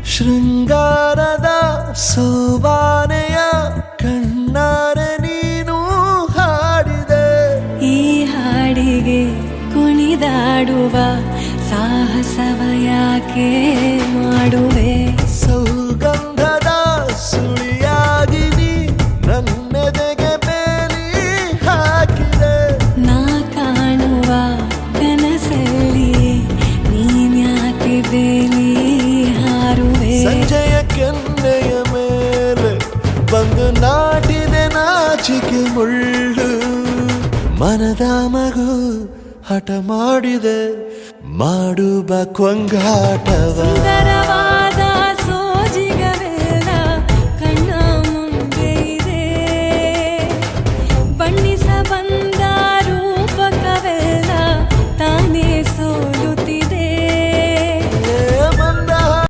ಶೃಂಗಾರದ ಸೋಬಾನೆಯ ಕಣ್ಣಾರೆ ನೀನು ಹಾಡಿದೆ. ಈ ಹಾಡಿಗೆ ಕುಣಿದಾಡುವ ಸಾಹಸವ ಯಾಕೆ ಮಾಡುವೆ? ಸೌಗಂಧದ ಸುಳಿಯಾಗಿ ನೀ ನನ್ನೆದೆಗೆ ಬೇಲಿ ಹಾಕಿದೆ. ನಾ ಕಾಣುವ ಕನಸಲ್ಲಿ ನೀನ್ಯಾಕೆ ಬೇಲಿ ಹಾರುವೆ? ಸಂಜೆಯ ಕೆನ್ನೆಯ ಮೇಲೆ ಬಂದು ನಾಟಿದೆ ನಾಚಿಕೆ ಮುಳ್ಳು. ಮನದ ಮಗು ಹಠ ಮಾಡಿದೆ ಮಾಡುವ ಕೊಂಗಾಟವ.